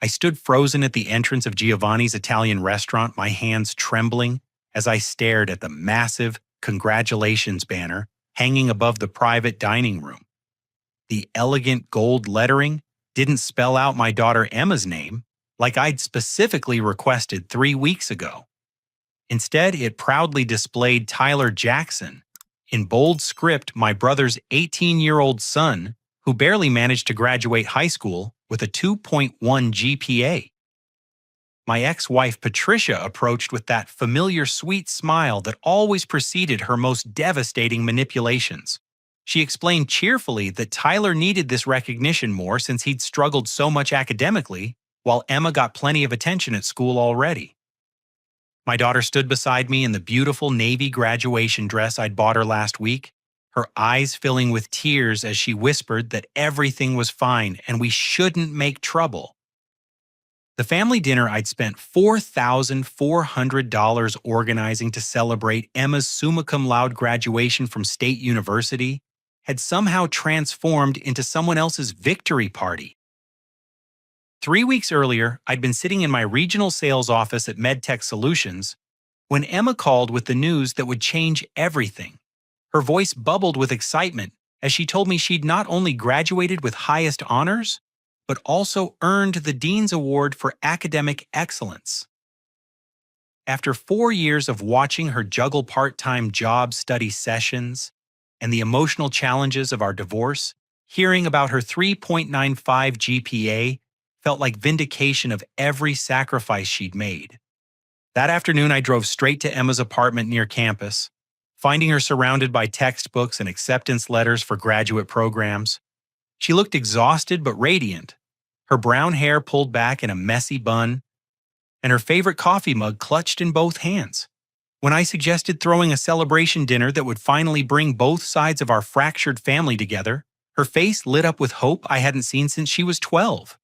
I stood frozen at the entrance of Giovanni's Italian restaurant, my hands trembling as I stared at the massive congratulations banner hanging above the private dining room. The elegant gold lettering didn't spell out my daughter Emma's name like I'd specifically requested 3 weeks ago. Instead, it proudly displayed Tyler Jackson in bold script, my brother's 18-year-old son, who barely managed to graduate high school with a 2.1 GPA. My ex-wife Patricia approached with that familiar sweet smile that always preceded her most devastating manipulations. She explained cheerfully that Tyler needed this recognition more since he'd struggled so much academically, while Emma got plenty of attention at school already. My daughter stood beside me in the beautiful navy graduation dress I'd bought her last week, her eyes filling with tears as she whispered that everything was fine and we shouldn't make trouble. The family dinner I'd spent $4,400 organizing to celebrate Emma's summa cum laude graduation from State University had somehow transformed into someone else's victory party. 3 weeks earlier, I'd been sitting in my regional sales office at MedTech Solutions when Emma called with the news that would change everything. Her voice bubbled with excitement as she told me she'd not only graduated with highest honors, but also earned the Dean's Award for Academic Excellence. After 4 years of watching her juggle part-time job study sessions and the emotional challenges of our divorce, hearing about her 3.95 GPA felt like vindication of every sacrifice she'd made. That afternoon, I drove straight to Emma's apartment near campus, finding her surrounded by textbooks and acceptance letters for graduate programs. She looked exhausted but radiant, her brown hair pulled back in a messy bun, and her favorite coffee mug clutched in both hands. When I suggested throwing a celebration dinner that would finally bring both sides of our fractured family together, her face lit up with hope I hadn't seen since she was 12.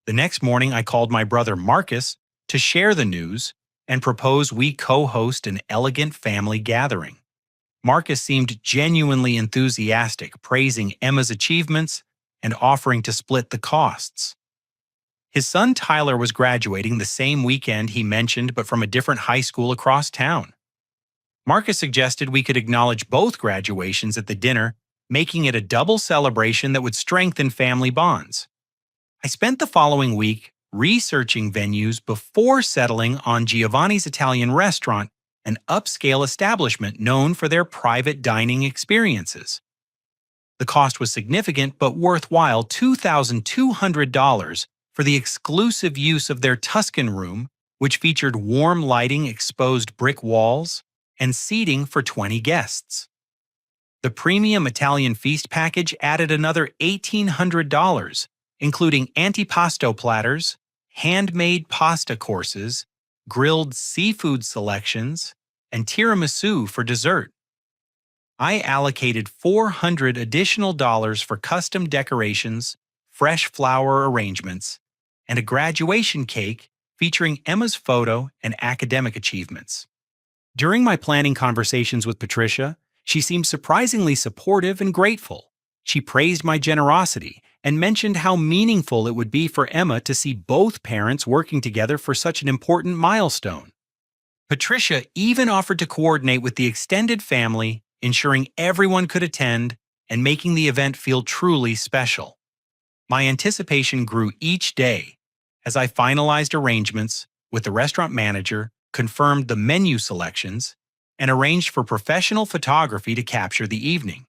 The next morning, I called my brother Marcus to share the news and propose we co-host an elegant family gathering. Marcus seemed genuinely enthusiastic, praising Emma's achievements and offering to split the costs. His son Tyler was graduating the same weekend he mentioned, but from a different high school across town. Marcus suggested we could acknowledge both graduations at the dinner, making it a double celebration that would strengthen family bonds. I spent the following week researching venues before settling on Giovanni's Italian restaurant, an upscale establishment known for their private dining experiences. The cost was significant but worthwhile, $2,200 for the exclusive use of their Tuscan room, which featured warm lighting, exposed brick walls, and seating for 20 guests. The premium Italian feast package added another $1,800, including antipasto platters, handmade pasta courses, grilled seafood selections, and tiramisu for dessert. I allocated $400 additional for custom decorations, fresh flower arrangements, and a graduation cake featuring Emma's photo and academic achievements. During my planning conversations with Patricia, she seemed surprisingly supportive and grateful. She praised my generosity and mentioned how meaningful it would be for Emma to see both parents working together for such an important milestone. Patricia even offered to coordinate with the extended family, ensuring everyone could attend and making the event feel truly special. My anticipation grew each day as I finalized arrangements with the restaurant manager, confirmed the menu selections, and arranged for professional photography to capture the evening.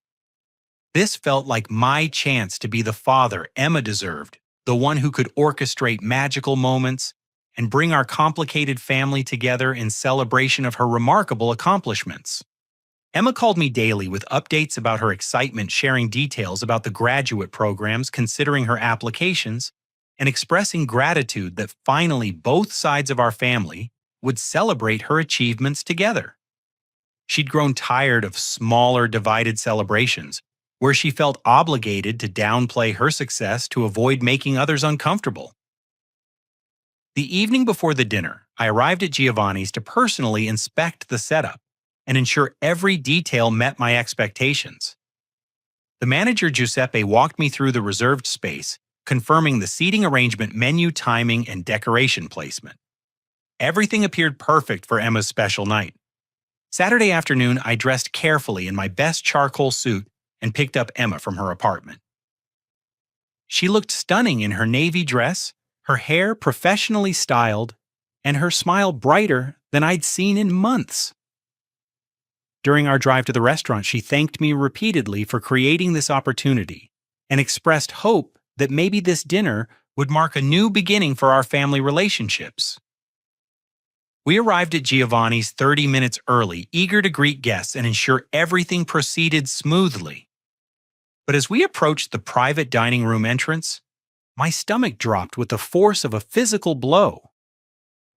This felt like my chance to be the father Emma deserved, the one who could orchestrate magical moments and bring our complicated family together in celebration of her remarkable accomplishments. Emma called me daily with updates about her excitement, sharing details about the graduate programs, considering her applications, and expressing gratitude that finally both sides of our family would celebrate her achievements together. She'd grown tired of smaller, divided celebrations, where she felt obligated to downplay her success to avoid making others uncomfortable. The evening before the dinner, I arrived at Giovanni's to personally inspect the setup and ensure every detail met my expectations. The manager Giuseppe walked me through the reserved space, confirming the seating arrangement, menu timing, and decoration placement. Everything appeared perfect for Emma's special night. Saturday afternoon, I dressed carefully in my best charcoal suit and picked up Emma from her apartment. She looked stunning in her navy dress, her hair professionally styled, and her smile brighter than I'd seen in months. During our drive to the restaurant, she thanked me repeatedly for creating this opportunity and expressed hope that maybe this dinner would mark a new beginning for our family relationships. We arrived at Giovanni's 30 minutes early, eager to greet guests and ensure everything proceeded smoothly. But as we approached the private dining room entrance, my stomach dropped with the force of a physical blow.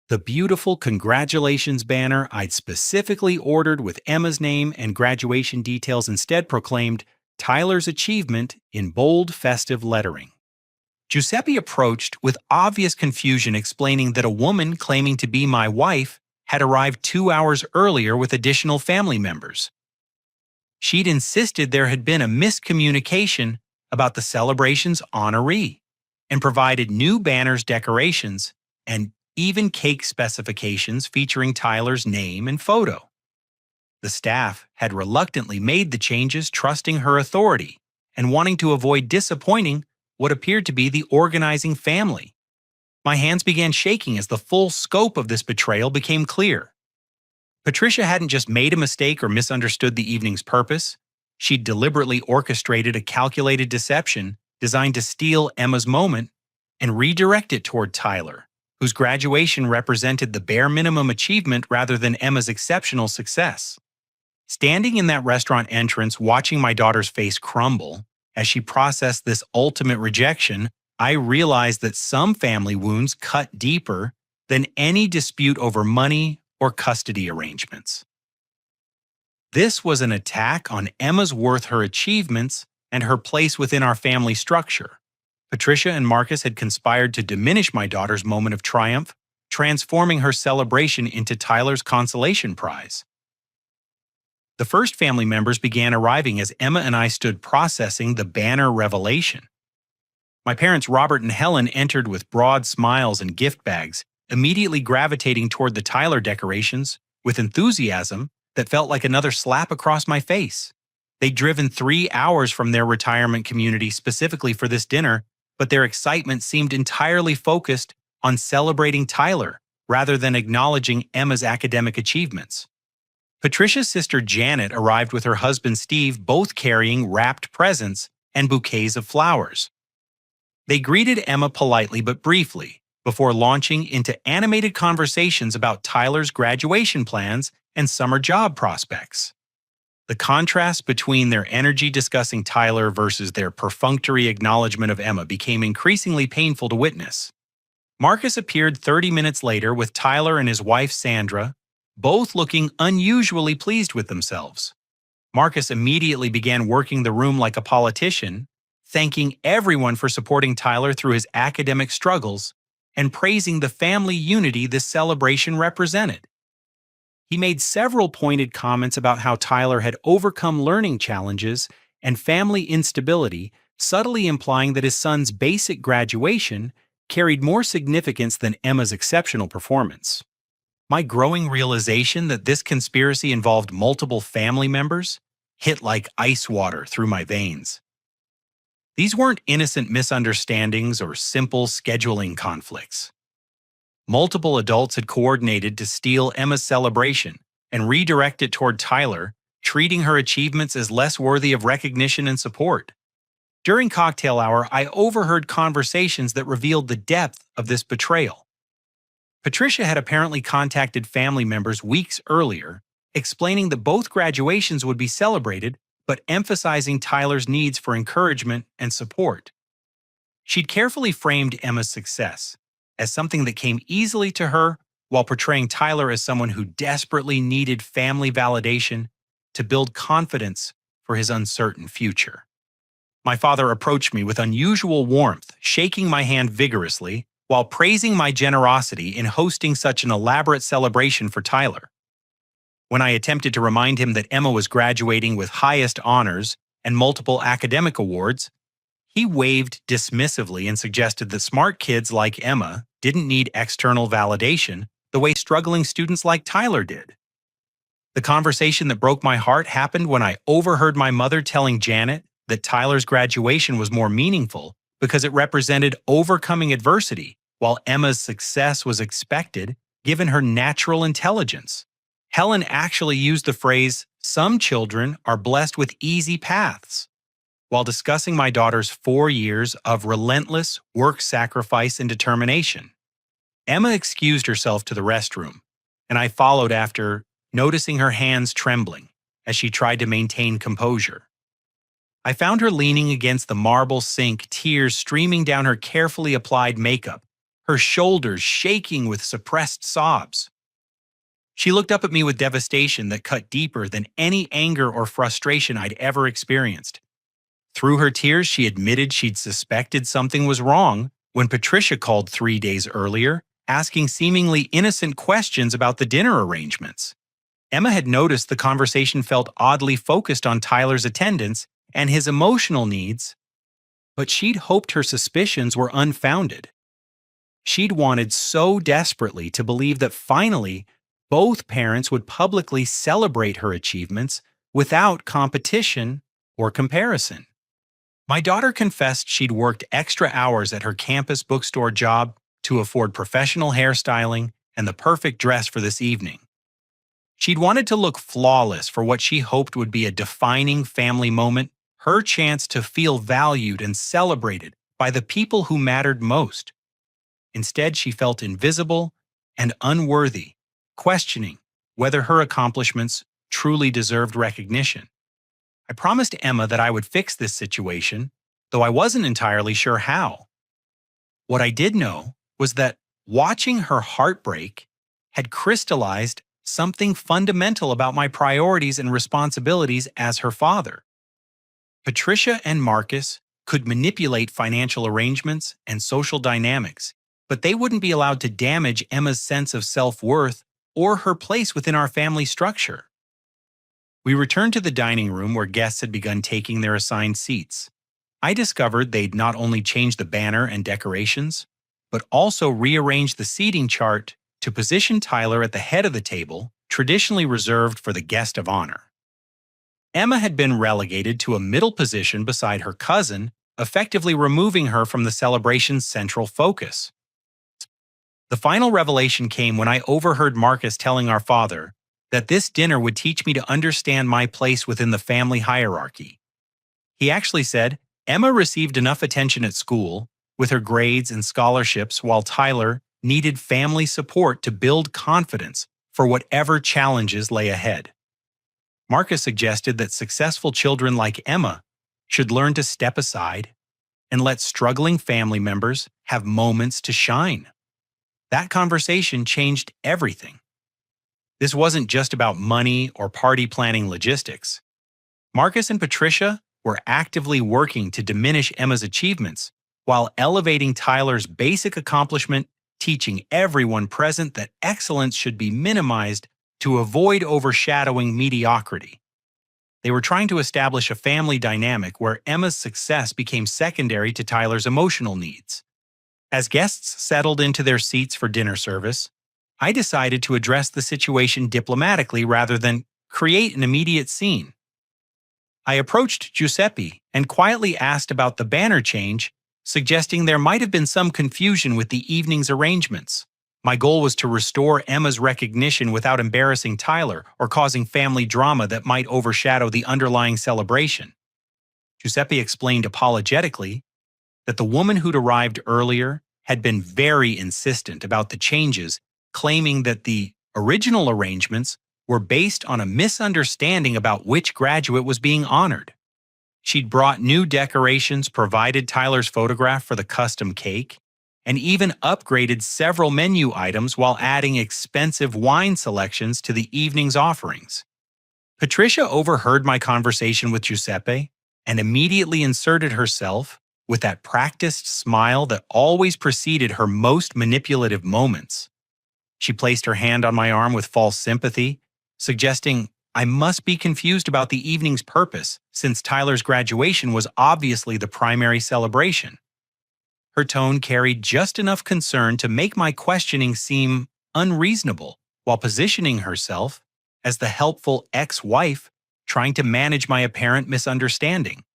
The beautiful congratulations banner I'd specifically ordered with Emma's name and graduation details instead proclaimed Tyler's achievement in bold, festive lettering. Giuseppe approached with obvious confusion, explaining that a woman claiming to be my wife had arrived 2 hours earlier with additional family members. She'd insisted there had been a miscommunication about the celebration's honoree and provided new banners, decorations, and even cake specifications featuring Tyler's name and photo. The staff had reluctantly made the changes, trusting her authority and wanting to avoid disappointing what appeared to be the organizing family. My hands began shaking as the full scope of this betrayal became clear. Patricia hadn't just made a mistake or misunderstood the evening's purpose. She'd deliberately orchestrated a calculated deception designed to steal Emma's moment and redirect it toward Tyler, whose graduation represented the bare minimum achievement rather than Emma's exceptional success. Standing in that restaurant entrance, watching my daughter's face crumble as she processed this ultimate rejection, I realized that some family wounds cut deeper than any dispute over money or custody arrangements. This was an attack on Emma's worth, her achievements, and her place within our family structure. Patricia and Marcus had conspired to diminish my daughter's moment of triumph, transforming her celebration into Tyler's consolation prize. The first family members began arriving as Emma and I stood processing the banner revelation. My parents, Robert and Helen, entered with broad smiles and gift bags, immediately gravitating toward the Tyler decorations with enthusiasm that felt like another slap across my face. They'd driven 3 hours from their retirement community specifically for this dinner, but their excitement seemed entirely focused on celebrating Tyler rather than acknowledging Emma's academic achievements. Patricia's sister Janet arrived with her husband Steve, both carrying wrapped presents and bouquets of flowers. They greeted Emma politely but briefly before launching into animated conversations about Tyler's graduation plans and summer job prospects. The contrast between their energy discussing Tyler versus their perfunctory acknowledgement of Emma became increasingly painful to witness. Marcus appeared 30 minutes later with Tyler and his wife Sandra, both looking unusually pleased with themselves. Marcus immediately began working the room like a politician, thanking everyone for supporting Tyler through his academic struggles and praising the family unity this celebration represented. He made several pointed comments about how Tyler had overcome learning challenges and family instability, subtly implying that his son's basic graduation carried more significance than Emma's exceptional performance. My growing realization that this conspiracy involved multiple family members hit like ice water through my veins. These weren't innocent misunderstandings or simple scheduling conflicts. Multiple adults had coordinated to steal Emma's celebration and redirect it toward Tyler, treating her achievements as less worthy of recognition and support. During cocktail hour, I overheard conversations that revealed the depth of this betrayal. Patricia had apparently contacted family members weeks earlier, explaining that both graduations would be celebrated, but emphasizing Tyler's needs for encouragement and support. She'd carefully framed Emma's success as something that came easily to her, while portraying Tyler as someone who desperately needed family validation to build confidence for his uncertain future. My father approached me with unusual warmth, shaking my hand vigorously, while praising my generosity in hosting such an elaborate celebration for Tyler. When I attempted to remind him that Emma was graduating with highest honors and multiple academic awards, He waved dismissively and suggested that smart kids like Emma didn't need external validation the way struggling students like Tyler did. The conversation that broke my heart happened when I overheard my mother telling Janet that Tyler's graduation was more meaningful because it represented overcoming adversity, while Emma's success was expected given her natural intelligence. Helen actually used the phrase, "Some children are blessed with easy paths," while discussing my daughter's 4 years of relentless work sacrifice and determination. Emma excused herself to the restroom, and I followed after, noticing her hands trembling as she tried to maintain composure. I found her leaning against the marble sink, tears streaming down her carefully applied makeup, her shoulders shaking with suppressed sobs. She looked up at me with devastation that cut deeper than any anger or frustration I'd ever experienced. Through her tears, she admitted she'd suspected something was wrong when Patricia called 3 days earlier, asking seemingly innocent questions about the dinner arrangements. Emma had noticed the conversation felt oddly focused on Tyler's attendance and his emotional needs, but she'd hoped her suspicions were unfounded. She'd wanted so desperately to believe that finally both parents would publicly celebrate her achievements without competition or comparison. My daughter confessed she'd worked extra hours at her campus bookstore job to afford professional hairstyling and the perfect dress for this evening. She'd wanted to look flawless for what she hoped would be a defining family moment, her chance to feel valued and celebrated by the people who mattered most. Instead, she felt invisible and unworthy, questioning whether her accomplishments truly deserved recognition. I promised Emma that I would fix this situation, though I wasn't entirely sure how. What I did know was that watching her heartbreak had crystallized something fundamental about my priorities and responsibilities as her father. Patricia and Marcus could manipulate financial arrangements and social dynamics, but they wouldn't be allowed to damage Emma's sense of self-worth or her place within our family structure. We returned to the dining room where guests had begun taking their assigned seats. I discovered they'd not only changed the banner and decorations, but also rearranged the seating chart to position Tyler at the head of the table, traditionally reserved for the guest of honor. Emma had been relegated to a middle position beside her cousin, effectively removing her from the celebration's central focus. The final revelation came when I overheard Marcus telling our father that this dinner would teach me to understand my place within the family hierarchy. He actually said, Emma received enough attention at school, with her grades and scholarships, while Tyler needed family support to build confidence for whatever challenges lay ahead. Marcus suggested that successful children like Emma should learn to step aside and let struggling family members have moments to shine. That conversation changed everything. This wasn't just about money or party planning logistics. Marcus and Patricia were actively working to diminish Emma's achievements while elevating Tyler's basic accomplishment, teaching everyone present that excellence should be minimized to avoid overshadowing mediocrity. They were trying to establish a family dynamic where Emma's success became secondary to Tyler's emotional needs. As guests settled into their seats for dinner service, I decided to address the situation diplomatically rather than create an immediate scene. I approached Giuseppe and quietly asked about the banner change, suggesting there might have been some confusion with the evening's arrangements. My goal was to restore Emma's recognition without embarrassing Tyler or causing family drama that might overshadow the underlying celebration. Giuseppe explained apologetically that the woman who'd arrived earlier had been very insistent about the changes, claiming that the original arrangements were based on a misunderstanding about which graduate was being honored. She'd brought new decorations, provided Tyler's photograph for the custom cake, and even upgraded several menu items while adding expensive wine selections to the evening's offerings. Patricia overheard my conversation with Giuseppe and immediately inserted herself with that practiced smile that always preceded her most manipulative moments. She placed her hand on my arm with false sympathy, suggesting I must be confused about the evening's purpose, since Tyler's graduation was obviously the primary celebration. Her tone carried just enough concern to make my questioning seem unreasonable, while positioning herself as the helpful ex-wife trying to manage my apparent misunderstanding.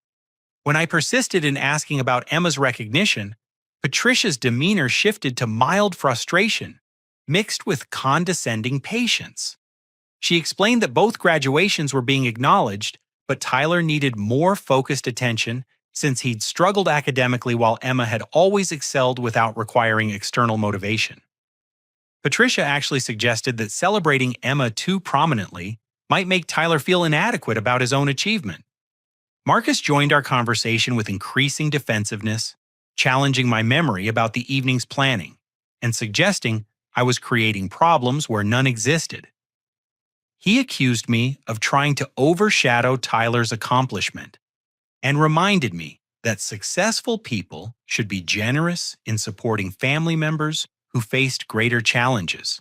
When I persisted in asking about Emma's recognition, Patricia's demeanor shifted to mild frustration, mixed with condescending patience. She explained that both graduations were being acknowledged, but Tyler needed more focused attention since he'd struggled academically while Emma had always excelled without requiring external motivation. Patricia actually suggested that celebrating Emma too prominently might make Tyler feel inadequate about his own achievement. Marcus joined our conversation with increasing defensiveness, challenging my memory about the evening's planning, and suggesting I was creating problems where none existed. He accused me of trying to overshadow Tyler's accomplishment and reminded me that successful people should be generous in supporting family members who faced greater challenges.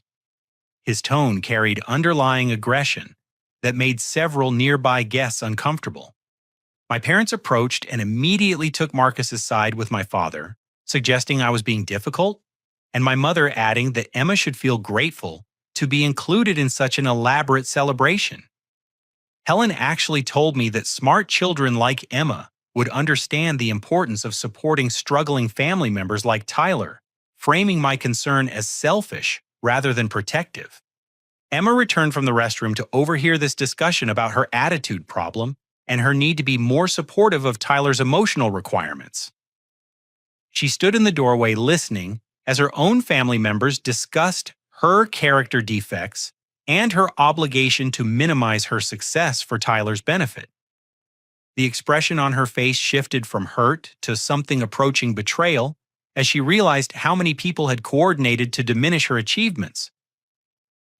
His tone carried underlying aggression that made several nearby guests uncomfortable. My parents approached and immediately took Marcus's side with my father, suggesting I was being difficult, and my mother adding that Emma should feel grateful to be included in such an elaborate celebration. Helen actually told me that smart children like Emma would understand the importance of supporting struggling family members like Tyler, framing my concern as selfish rather than protective. Emma returned from the restroom to overhear this discussion about her attitude problem and her need to be more supportive of Tyler's emotional requirements. She stood in the doorway listening as her own family members discussed her character defects and her obligation to minimize her success for Tyler's benefit. The expression on her face shifted from hurt to something approaching betrayal as she realized how many people had coordinated to diminish her achievements.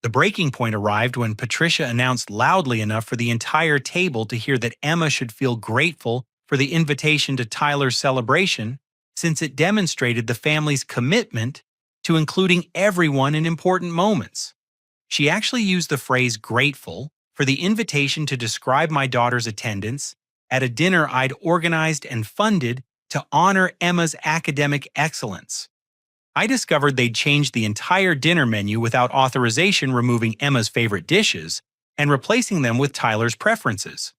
The breaking point arrived when Patricia announced loudly enough for the entire table to hear that Emma should feel grateful for the invitation to Tyler's celebration, since it demonstrated the family's commitment to including everyone in important moments. She actually used the phrase grateful for the invitation to describe my daughter's attendance at a dinner I'd organized and funded to honor Emma's academic excellence. I discovered they'd changed the entire dinner menu without authorization, removing Emma's favorite dishes and replacing them with Tyler's preferences.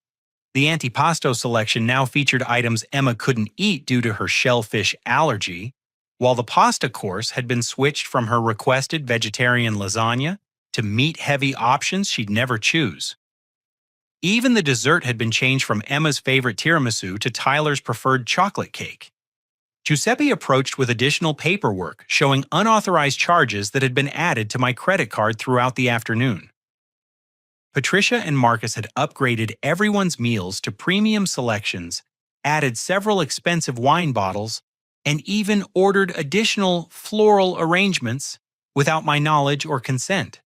The antipasto selection now featured items Emma couldn't eat due to her shellfish allergy, while the pasta course had been switched from her requested vegetarian lasagna to meat-heavy options she'd never choose. Even the dessert had been changed from Emma's favorite tiramisu to Tyler's preferred chocolate cake. Giuseppe approached with additional paperwork showing unauthorized charges that had been added to my credit card throughout the afternoon. Patricia and Marcus had upgraded everyone's meals to premium selections, added several expensive wine bottles, and even ordered additional floral arrangements without my knowledge or consent.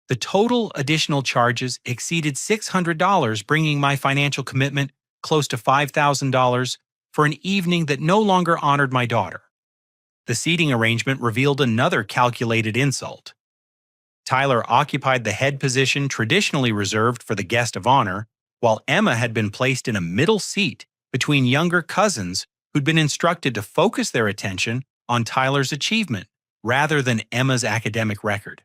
The total additional charges exceeded $600, bringing my financial commitment close to $5,000 for an evening that no longer honored my daughter. The seating arrangement revealed another calculated insult. Tyler occupied the head position traditionally reserved for the guest of honor, while Emma had been placed in a middle seat between younger cousins who'd been instructed to focus their attention on Tyler's achievement rather than Emma's academic record.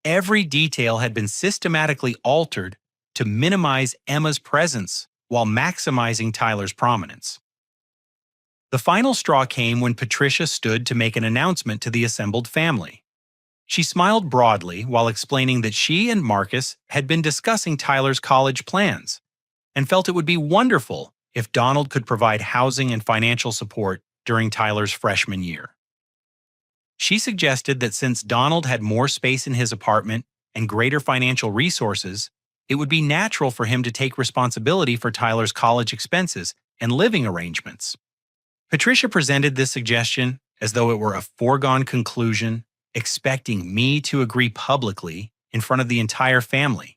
Every detail had been systematically altered to minimize Emma's presence while maximizing Tyler's prominence. The final straw came when Patricia stood to make an announcement to the assembled family. She smiled broadly while explaining that she and Marcus had been discussing Tyler's college plans and felt it would be wonderful if Donald could provide housing and financial support during Tyler's freshman year. She suggested that since Donald had more space in his apartment and greater financial resources, it would be natural for him to take responsibility for Tyler's college expenses and living arrangements. Patricia presented this suggestion as though it were a foregone conclusion, expecting me to agree publicly in front of the entire family.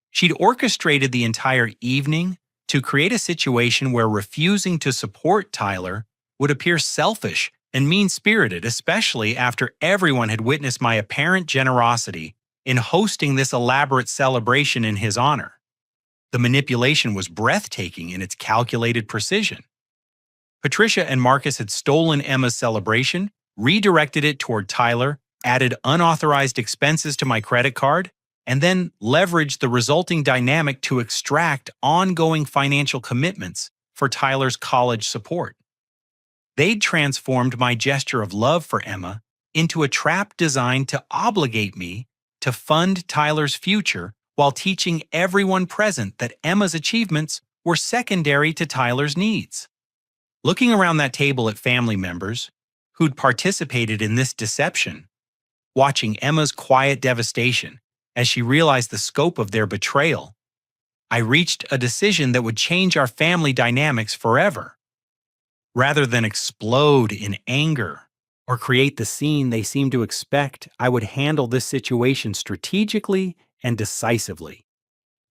She'd orchestrated the entire evening to create a situation where refusing to support Tyler would appear selfish and mean-spirited, especially after everyone had witnessed my apparent generosity in hosting this elaborate celebration in his honor. The manipulation was breathtaking in its calculated precision. Patricia and Marcus had stolen Emma's celebration, redirected it toward Tyler, added unauthorized expenses to my credit card, and then leveraged the resulting dynamic to extract ongoing financial commitments for Tyler's college support. They'd transformed my gesture of love for Emma into a trap designed to obligate me to fund Tyler's future while teaching everyone present that Emma's achievements were secondary to Tyler's needs. Looking around that table at family members who'd participated in this deception, watching Emma's quiet devastation as she realized the scope of their betrayal, I reached a decision that would change our family dynamics forever. Rather than explode in anger or create the scene they seemed to expect, I would handle this situation strategically and decisively.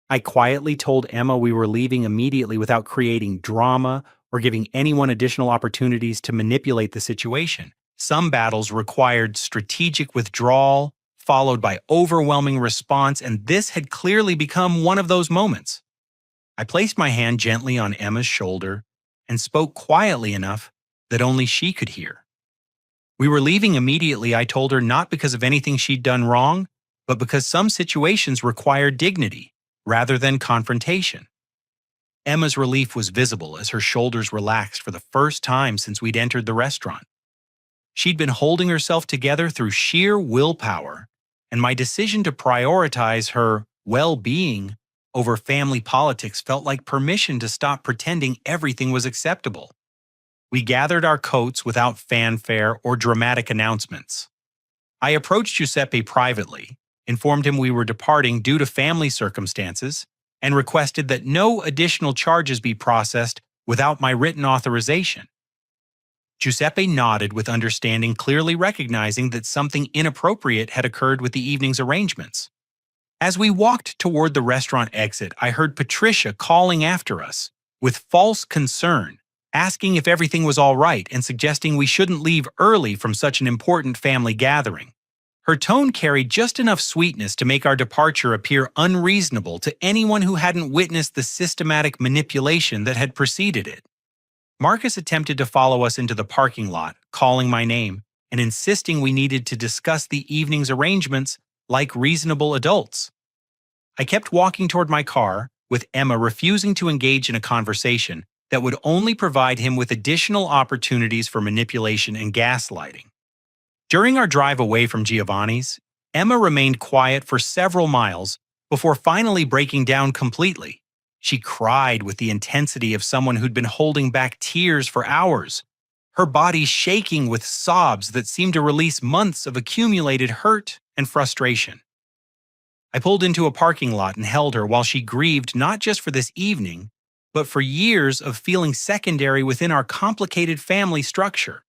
I quietly told Emma we were leaving immediately without creating drama or giving anyone additional opportunities to manipulate the situation. Some battles required strategic withdrawal, followed by overwhelming response, and this had clearly become one of those moments. I placed my hand gently on Emma's shoulder and spoke quietly enough that only she could hear. We were leaving immediately, I told her, not because of anything she'd done wrong, but because some situations required dignity rather than confrontation. Emma's relief was visible as her shoulders relaxed for the first time since we'd entered the restaurant. She'd been holding herself together through sheer willpower, and my decision to prioritize her well-being over family politics felt like permission to stop pretending everything was acceptable. We gathered our coats without fanfare or dramatic announcements. I approached Giuseppe privately, informed him we were departing due to family circumstances, and requested that no additional charges be processed without my written authorization. Giuseppe nodded with understanding, clearly recognizing that something inappropriate had occurred with the evening's arrangements. As we walked toward the restaurant exit, I heard Patricia calling after us, with false concern, asking if everything was all right and suggesting we shouldn't leave early from such an important family gathering. Her tone carried just enough sweetness to make our departure appear unreasonable to anyone who hadn't witnessed the systematic manipulation that had preceded it. Marcus attempted to follow us into the parking lot, calling my name and insisting we needed to discuss the evening's arrangements like reasonable adults. I kept walking toward my car, with Emma refusing to engage in a conversation that would only provide him with additional opportunities for manipulation and gaslighting. During our drive away from Giovanni's, Emma remained quiet for several miles before finally breaking down completely. She cried with the intensity of someone who'd been holding back tears for hours, her body shaking with sobs that seemed to release months of accumulated hurt and frustration. I pulled into a parking lot and held her while she grieved not just for this evening, but for years of feeling secondary within our complicated family structure.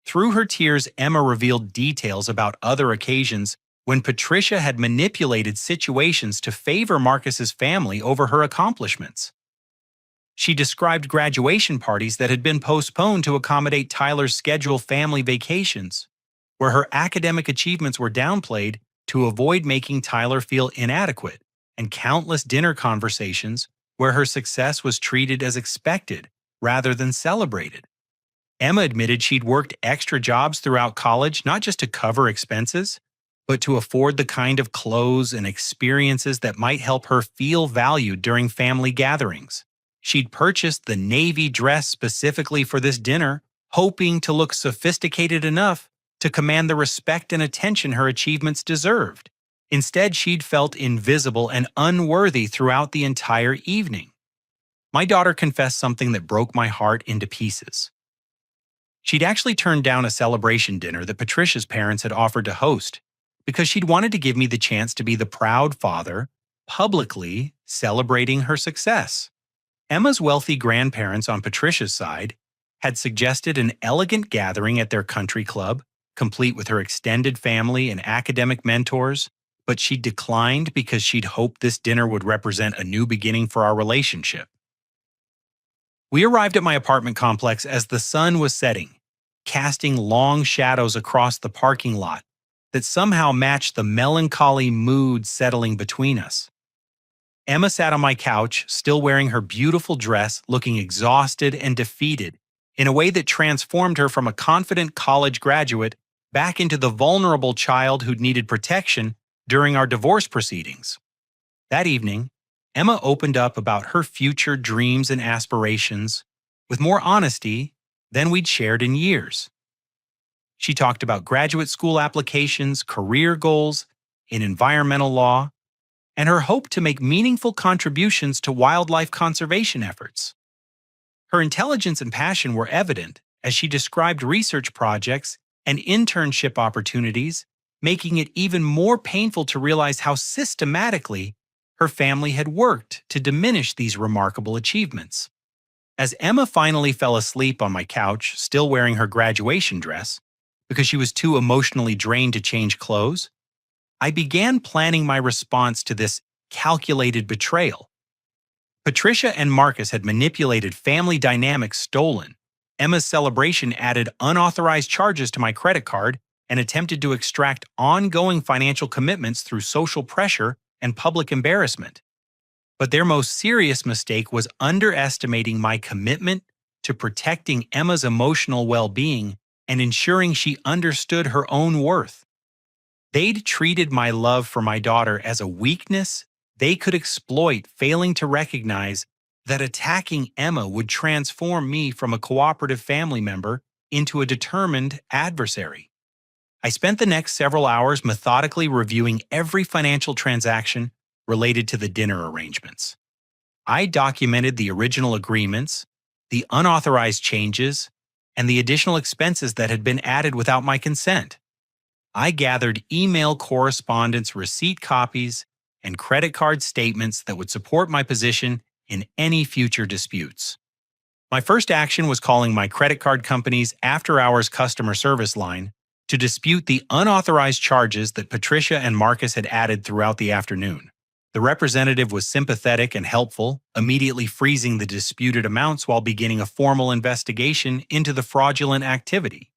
Through her tears, Emma revealed details about other occasions when Patricia had manipulated situations to favor Marcus's family over her accomplishments. She described graduation parties that had been postponed to accommodate Tyler's scheduled family vacations, where her academic achievements were downplayed to avoid making Tyler feel inadequate, and countless dinner conversations where her success was treated as expected rather than celebrated. Emma admitted she'd worked extra jobs throughout college not just to cover expenses, but to afford the kind of clothes and experiences that might help her feel valued during family gatherings. She'd purchased the navy dress specifically for this dinner, hoping to look sophisticated enough to command the respect and attention her achievements deserved. Instead, she'd felt invisible and unworthy throughout the entire evening. My daughter confessed something that broke my heart into pieces. She'd actually turned down a celebration dinner that Patricia's parents had offered to host because she'd wanted to give me the chance to be the proud father, publicly celebrating her success. Emma's wealthy grandparents on Patricia's side had suggested an elegant gathering at their country club, complete with her extended family and academic mentors, but she declined because she'd hoped this dinner would represent a new beginning for our relationship. We arrived at my apartment complex as the sun was setting, casting long shadows across the parking lot, that somehow matched the melancholy mood settling between us. Emma sat on my couch, still wearing her beautiful dress, looking exhausted and defeated, in a way that transformed her from a confident college graduate back into the vulnerable child who'd needed protection during our divorce proceedings. That evening, Emma opened up about her future dreams and aspirations with more honesty than we'd shared in years. She talked about graduate school applications, career goals in environmental law, and her hope to make meaningful contributions to wildlife conservation efforts. Her intelligence and passion were evident as she described research projects and internship opportunities, making it even more painful to realize how systematically her family had worked to diminish these remarkable achievements. As Emma finally fell asleep on my couch, still wearing her graduation dress, because she was too emotionally drained to change clothes, I began planning my response to this calculated betrayal. Patricia and Marcus had manipulated family dynamics stolen. Emma's celebration added unauthorized charges to my credit card and attempted to extract ongoing financial commitments through social pressure and public embarrassment. But their most serious mistake was underestimating my commitment to protecting Emma's emotional well-being and ensuring she understood her own worth. They'd treated my love for my daughter as a weakness they could exploit, failing to recognize that attacking Emma would transform me from a cooperative family member into a determined adversary. I spent the next several hours methodically reviewing every financial transaction related to the dinner arrangements. I documented the original agreements, the unauthorized changes, and the additional expenses that had been added without my consent. I gathered email correspondence, receipt copies, and credit card statements that would support my position in any future disputes. My first action was calling my credit card company's after-hours customer service line to dispute the unauthorized charges that Patricia and Marcus had added throughout the afternoon. The representative was sympathetic and helpful, immediately freezing the disputed amounts while beginning a formal investigation into the fraudulent activity.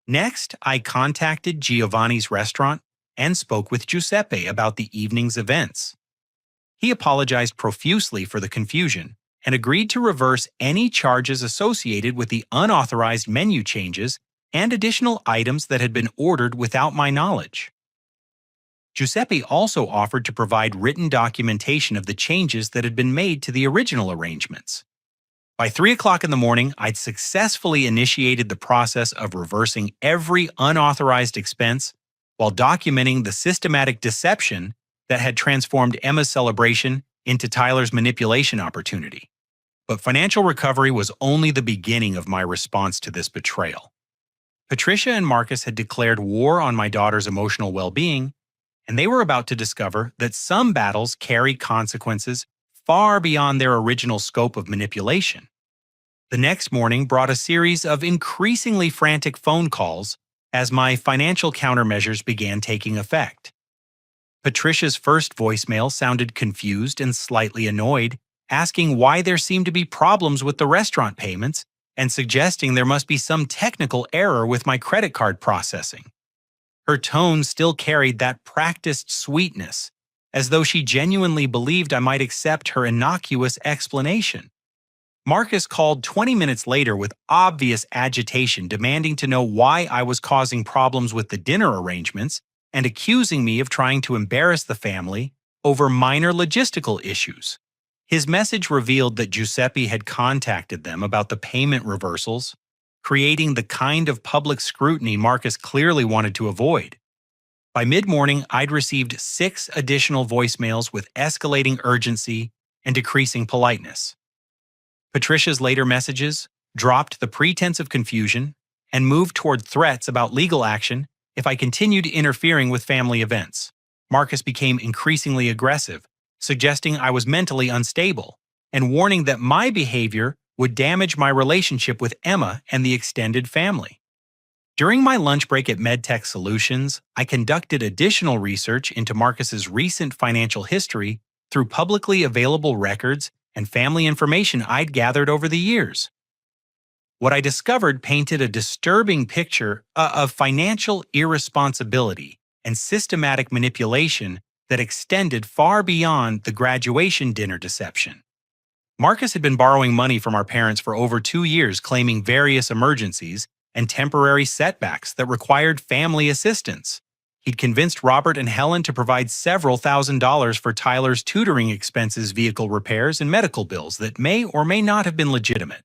Next, I contacted Giovanni's restaurant and spoke with Giuseppe about the evening's events. He apologized profusely for the confusion and agreed to reverse any charges associated with the unauthorized menu changes and additional items that had been ordered without my knowledge. Giuseppe also offered to provide written documentation of the changes that had been made to the original arrangements. By 3 o'clock in the morning, I'd successfully initiated the process of reversing every unauthorized expense while documenting the systematic deception that had transformed Emma's celebration into Tyler's manipulation opportunity. But financial recovery was only the beginning of my response to this betrayal. Patricia and Marcus had declared war on my daughter's emotional well-being, and they were about to discover that some battles carry consequences far beyond their original scope of manipulation. The next morning brought a series of increasingly frantic phone calls as my financial countermeasures began taking effect. Patricia's first voicemail sounded confused and slightly annoyed, asking why there seemed to be problems with the restaurant payments and suggesting there must be some technical error with my credit card processing. Her tone still carried that practiced sweetness, as though she genuinely believed I might accept her innocuous explanation. Marcus called 20 minutes later with obvious agitation, demanding to know why I was causing problems with the dinner arrangements and accusing me of trying to embarrass the family over minor logistical issues. His message revealed that Giuseppe had contacted them about the payment reversals, creating the kind of public scrutiny Marcus clearly wanted to avoid. By mid-morning, I'd received 6 additional voicemails with escalating urgency and decreasing politeness. Patricia's later messages dropped the pretense of confusion and moved toward threats about legal action if I continued interfering with family events. Marcus became increasingly aggressive, suggesting I was mentally unstable and warning that my behavior would damage my relationship with Emma and the extended family. During my lunch break at MedTech Solutions, I conducted additional research into Marcus's recent financial history through publicly available records and family information I'd gathered over the years. What I discovered painted a disturbing picture of financial irresponsibility and systematic manipulation that extended far beyond the graduation dinner deception. Marcus had been borrowing money from our parents for over 2 years, claiming various emergencies and temporary setbacks that required family assistance. He'd convinced Robert and Helen to provide several $1,000s for Tyler's tutoring expenses, vehicle repairs, and medical bills that may or may not have been legitimate.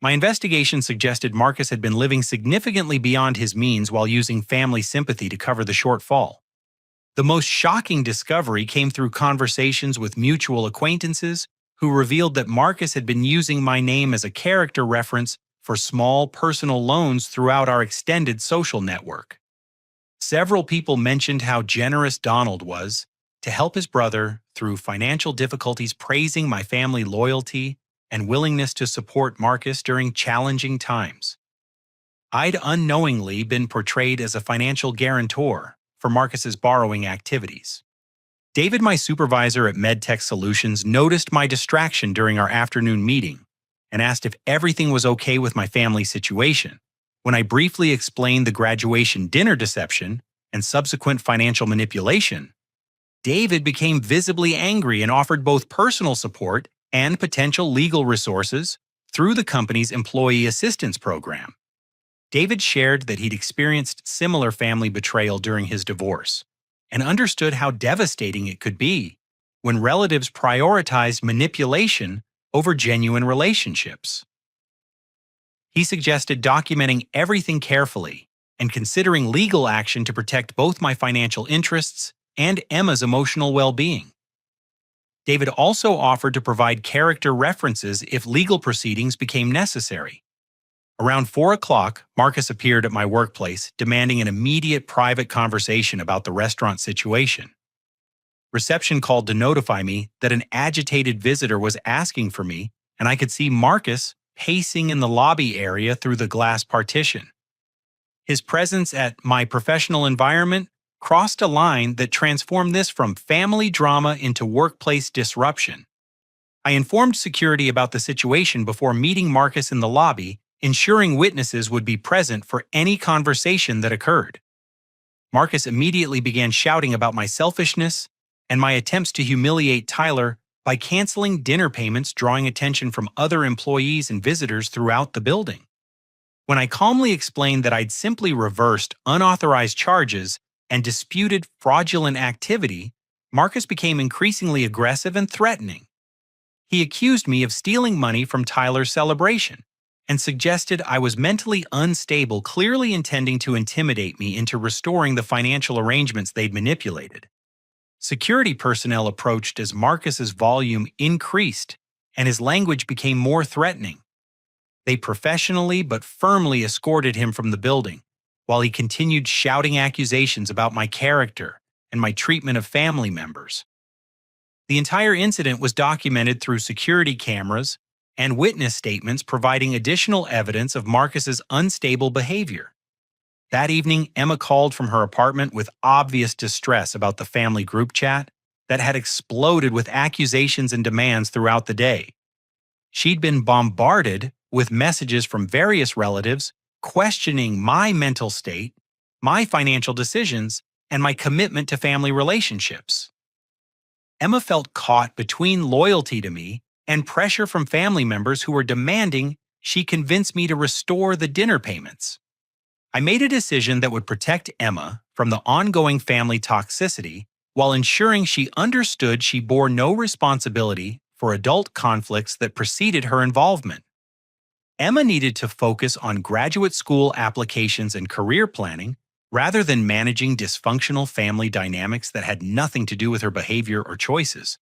My investigation suggested Marcus had been living significantly beyond his means while using family sympathy to cover the shortfall. The most shocking discovery came through conversations with mutual acquaintances who revealed that Marcus had been using my name as a character reference for small personal loans throughout our extended social network. Several people mentioned how generous Donald was to help his brother through financial difficulties, praising my family loyalty and willingness to support Marcus during challenging times. I'd unknowingly been portrayed as a financial guarantor for Marcus's borrowing activities. David, my supervisor at MedTech Solutions, noticed my distraction during our afternoon meeting and asked if everything was okay with my family situation. When I briefly explained the graduation dinner deception and subsequent financial manipulation, David became visibly angry and offered both personal support and potential legal resources through the company's employee assistance program. David shared that he'd experienced similar family betrayal during his divorce and understood how devastating it could be when relatives prioritized manipulation over genuine relationships. He suggested documenting everything carefully and considering legal action to protect both my financial interests and Emma's emotional well-being. David also offered to provide character references if legal proceedings became necessary. Around 4 o'clock, Marcus appeared at my workplace, demanding an immediate private conversation about the restaurant situation. Reception called to notify me that an agitated visitor was asking for me, and I could see Marcus pacing in the lobby area through the glass partition. His presence at my professional environment crossed a line that transformed this from family drama into workplace disruption. I informed security about the situation before meeting Marcus in the lobby, ensuring witnesses would be present for any conversation that occurred. Marcus immediately began shouting about my selfishness and my attempts to humiliate Tyler by canceling dinner payments, drawing attention from other employees and visitors throughout the building. When I calmly explained that I'd simply reversed unauthorized charges and disputed fraudulent activity, Marcus became increasingly aggressive and threatening. He accused me of stealing money from Tyler's celebration and suggested I was mentally unstable, clearly intending to intimidate me into restoring the financial arrangements they'd manipulated. Security personnel approached as Marcus's volume increased and his language became more threatening. They professionally but firmly escorted him from the building, while he continued shouting accusations about my character and my treatment of family members. The entire incident was documented through security cameras and witness statements, providing additional evidence of Marcus's unstable behavior. That evening, Emma called from her apartment with obvious distress about the family group chat that had exploded with accusations and demands throughout the day. She'd been bombarded with messages from various relatives questioning my mental state, my financial decisions, and my commitment to family relationships. Emma felt caught between loyalty to me and pressure from family members who were demanding she convince me to restore the dinner payments. I made a decision that would protect Emma from the ongoing family toxicity while ensuring she understood she bore no responsibility for adult conflicts that preceded her involvement. Emma needed to focus on graduate school applications and career planning rather than managing dysfunctional family dynamics that had nothing to do with her behavior or choices.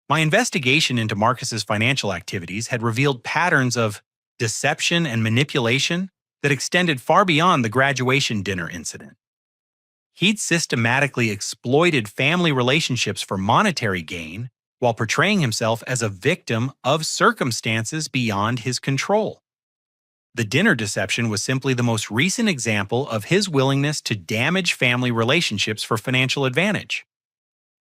My investigation into Marcus's financial activities had revealed patterns of deception and manipulation that extended far beyond the graduation dinner incident. He'd systematically exploited family relationships for monetary gain while portraying himself as a victim of circumstances beyond his control. The dinner deception was simply the most recent example of his willingness to damage family relationships for financial advantage.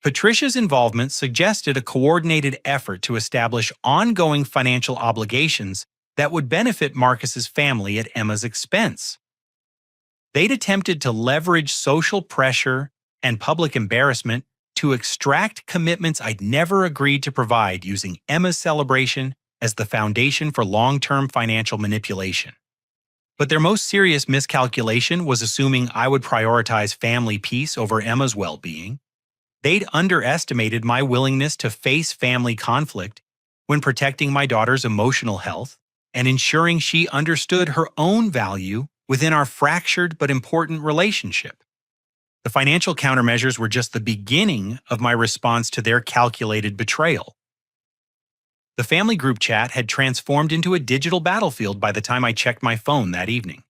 Patricia's involvement suggested a coordinated effort to establish ongoing financial obligations that would benefit Marcus's family at Emma's expense. They'd attempted to leverage social pressure and public embarrassment to extract commitments I'd never agreed to provide, using Emma's celebration as the foundation for long-term financial manipulation. But their most serious miscalculation was assuming I would prioritize family peace over Emma's well-being. They'd underestimated my willingness to face family conflict when protecting my daughter's emotional health and ensuring she understood her own value within our fractured but important relationship. The financial countermeasures were just the beginning of my response to their calculated betrayal. The family group chat had transformed into a digital battlefield by the time I checked my phone that evening.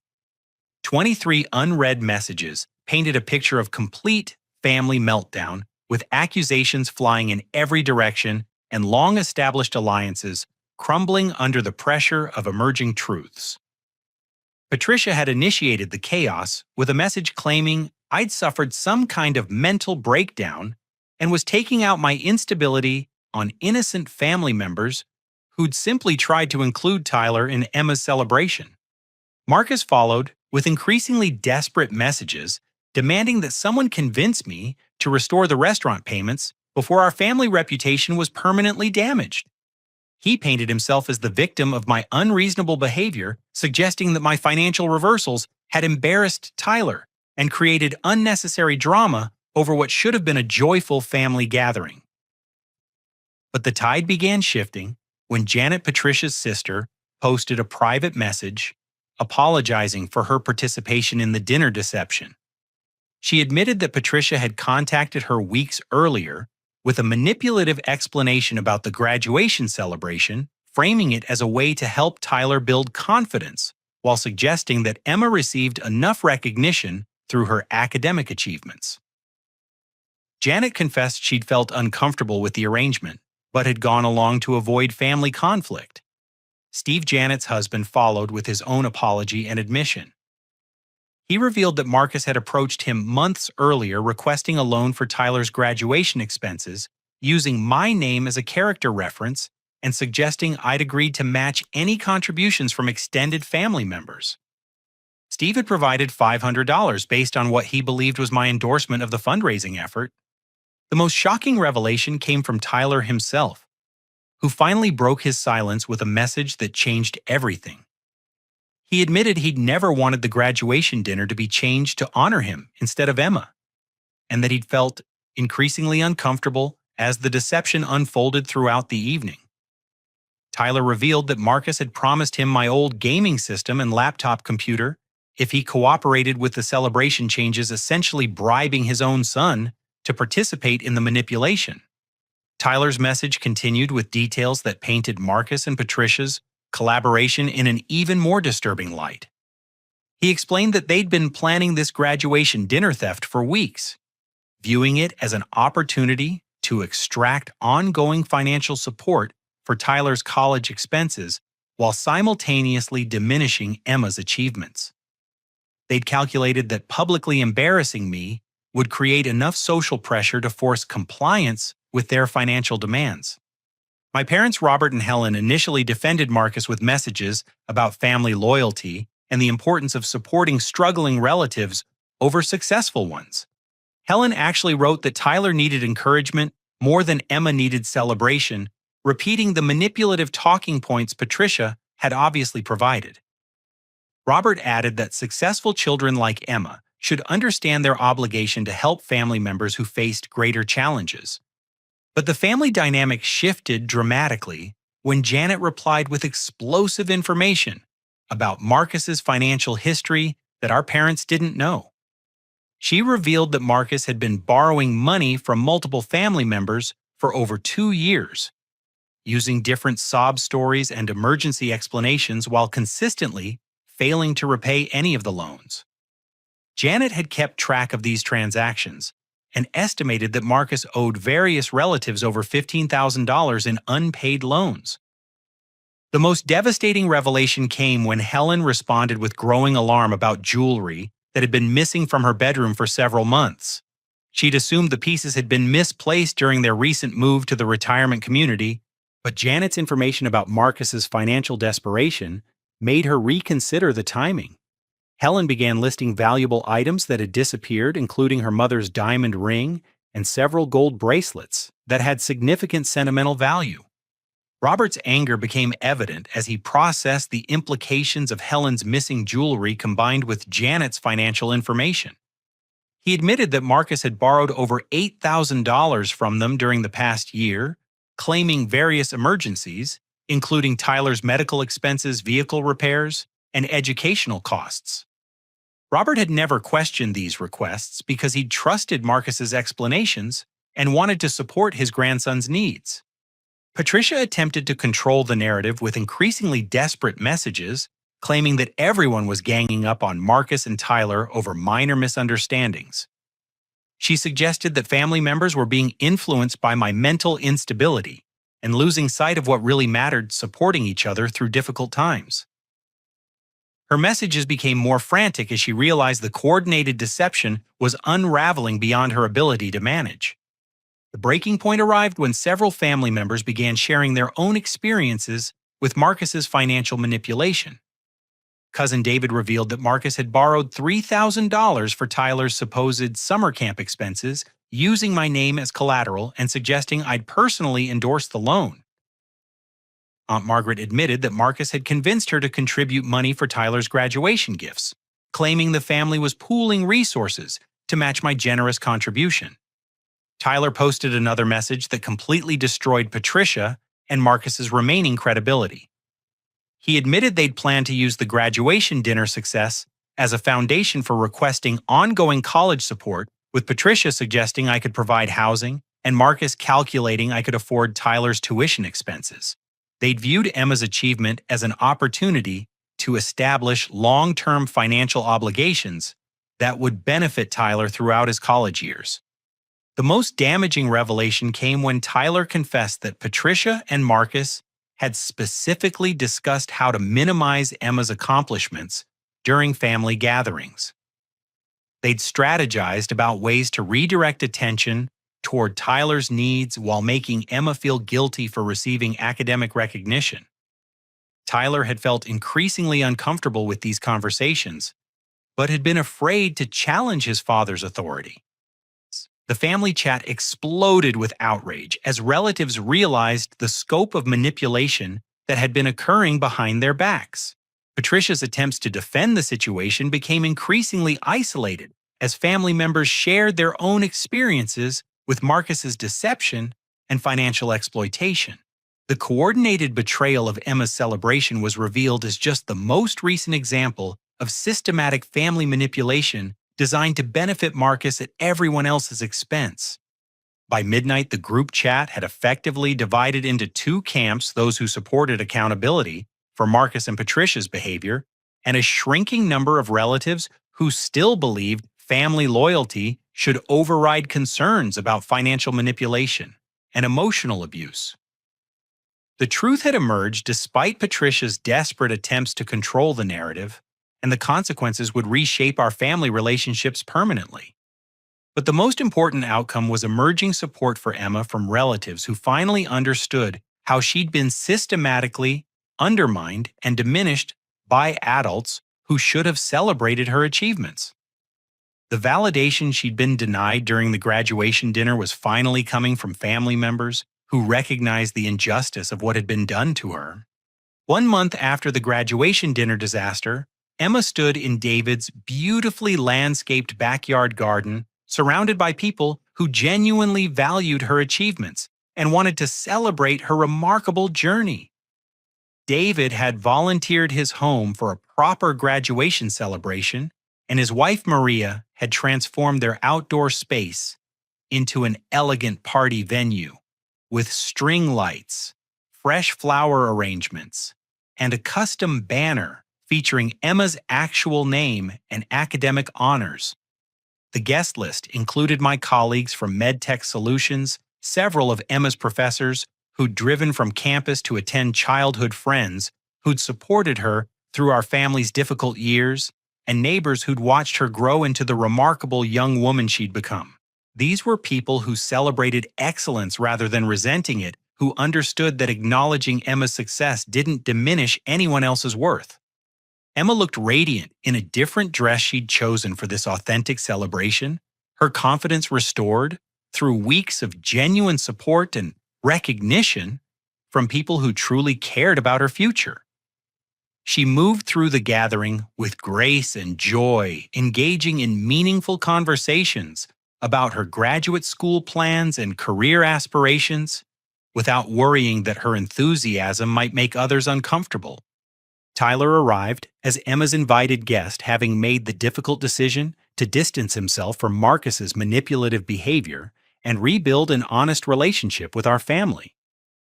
23 unread messages painted a picture of complete family meltdown, with accusations flying in every direction and long-established alliances crumbling under the pressure of emerging truths. Patricia had initiated the chaos with a message claiming I'd suffered some kind of mental breakdown and was taking out my instability on innocent family members who'd simply tried to include Tyler in Emma's celebration. Marcus followed with increasingly desperate messages demanding that someone convince me to restore the restaurant payments before our family reputation was permanently damaged. He painted himself as the victim of my unreasonable behavior, suggesting that my financial reversals had embarrassed Tyler and created unnecessary drama over what should have been a joyful family gathering. But the tide began shifting when Janet, Patricia's sister, posted a private message apologizing for her participation in the dinner deception. She admitted that Patricia had contacted her weeks earlier with a manipulative explanation about the graduation celebration, framing it as a way to help Tyler build confidence, while suggesting that Emma received enough recognition through her academic achievements. Janet confessed she'd felt uncomfortable with the arrangement, but had gone along to avoid family conflict. Steve, Janet's husband, followed with his own apology and admission. He revealed that Marcus had approached him months earlier requesting a loan for Tyler's graduation expenses, using my name as a character reference and suggesting I'd agreed to match any contributions from extended family members. Steve had provided $500 based on what he believed was my endorsement of the fundraising effort. The most shocking revelation came from Tyler himself, who finally broke his silence with a message that changed everything. He admitted he'd never wanted the graduation dinner to be changed to honor him instead of Emma, and that he'd felt increasingly uncomfortable as the deception unfolded throughout the evening. Tyler revealed that Marcus had promised him my old gaming system and laptop computer if he cooperated with the celebration changes, essentially bribing his own son to participate in the manipulation. Tyler's message continued with details that painted Marcus and Patricia's collaboration in an even more disturbing light. He explained that they'd been planning this graduation dinner theft for weeks, viewing it as an opportunity to extract ongoing financial support for Tyler's college expenses while simultaneously diminishing Emma's achievements. They'd calculated that publicly embarrassing me would create enough social pressure to force compliance with their financial demands. My parents, Robert and Helen, initially defended Marcus with messages about family loyalty and the importance of supporting struggling relatives over successful ones. Helen actually wrote that Tyler needed encouragement more than Emma needed celebration, repeating the manipulative talking points Patricia had obviously provided. Robert added that successful children like Emma should understand their obligation to help family members who faced greater challenges. But the family dynamic shifted dramatically when Janet replied with explosive information about Marcus's financial history that our parents didn't know. She revealed that Marcus had been borrowing money from multiple family members for over 2 years, using different sob stories and emergency explanations while consistently failing to repay any of the loans. Janet had kept track of these transactions and estimated that Marcus owed various relatives over $15,000 in unpaid loans. The most devastating revelation came when Helen responded with growing alarm about jewelry that had been missing from her bedroom for several months. She'd assumed the pieces had been misplaced during their recent move to the retirement community, but Janet's information about Marcus's financial desperation made her reconsider the timing. Helen began listing valuable items that had disappeared, including her mother's diamond ring and several gold bracelets that had significant sentimental value. Robert's anger became evident as he processed the implications of Helen's missing jewelry combined with Janet's financial information. He admitted that Marcus had borrowed over $8,000 from them during the past year, claiming various emergencies, including Tyler's medical expenses, vehicle repairs, and educational costs. Robert had never questioned these requests because he trusted Marcus's explanations and wanted to support his grandson's needs. Patricia attempted to control the narrative with increasingly desperate messages, claiming that everyone was ganging up on Marcus and Tyler over minor misunderstandings. She suggested that family members were being influenced by my mental instability and losing sight of what really mattered, supporting each other through difficult times. Her messages became more frantic as she realized the coordinated deception was unraveling beyond her ability to manage. The breaking point arrived when several family members began sharing their own experiences with Marcus's financial manipulation. Cousin David revealed that Marcus had borrowed $3,000 for Tyler's supposed summer camp expenses, using my name as collateral and suggesting I'd personally endorse the loan. Aunt Margaret admitted that Marcus had convinced her to contribute money for Tyler's graduation gifts, claiming the family was pooling resources to match my generous contribution. Tyler posted another message that completely destroyed Patricia and Marcus's remaining credibility. He admitted they'd planned to use the graduation dinner success as a foundation for requesting ongoing college support, with Patricia suggesting I could provide housing and Marcus calculating I could afford Tyler's tuition expenses. They'd viewed Emma's achievement as an opportunity to establish long-term financial obligations that would benefit Tyler throughout his college years. The most damaging revelation came when Tyler confessed that Patricia and Marcus had specifically discussed how to minimize Emma's accomplishments during family gatherings. They'd strategized about ways to redirect attention toward Tyler's needs while making Emma feel guilty for receiving academic recognition. Tyler had felt increasingly uncomfortable with these conversations, but had been afraid to challenge his father's authority. The family chat exploded with outrage as relatives realized the scope of manipulation that had been occurring behind their backs. Patricia's attempts to defend the situation became increasingly isolated as family members shared their own experiences with Marcus's deception and financial exploitation. The coordinated betrayal of Emma's celebration was revealed as just the most recent example of systematic family manipulation designed to benefit Marcus at everyone else's expense. By midnight, the group chat had effectively divided into two camps: those who supported accountability for Marcus and Patricia's behavior, and a shrinking number of relatives who still believed family loyalty should override concerns about financial manipulation and emotional abuse. The truth had emerged despite Patricia's desperate attempts to control the narrative, and the consequences would reshape our family relationships permanently. But the most important outcome was emerging support for Emma from relatives who finally understood how she'd been systematically undermined and diminished by adults who should have celebrated her achievements. The validation she'd been denied during the graduation dinner was finally coming from family members who recognized the injustice of what had been done to her. 1 month after the graduation dinner disaster, Emma stood in David's beautifully landscaped backyard garden, surrounded by people who genuinely valued her achievements and wanted to celebrate her remarkable journey. David had volunteered his home for a proper graduation celebration, and his wife Maria had transformed their outdoor space into an elegant party venue with string lights, fresh flower arrangements, and a custom banner featuring Emma's actual name and academic honors. The guest list included my colleagues from MedTech Solutions, several of Emma's professors who'd driven from campus to attend, childhood friends who'd supported her through our family's difficult years, and neighbors who'd watched her grow into the remarkable young woman she'd become. These were people who celebrated excellence rather than resenting it, who understood that acknowledging Emma's success didn't diminish anyone else's worth. Emma looked radiant in a different dress she'd chosen for this authentic celebration, her confidence restored through weeks of genuine support and recognition from people who truly cared about her future. She moved through the gathering with grace and joy, engaging in meaningful conversations about her graduate school plans and career aspirations, without worrying that her enthusiasm might make others uncomfortable. Tyler arrived as Emma's invited guest, having made the difficult decision to distance himself from Marcus's manipulative behavior and rebuild an honest relationship with our family.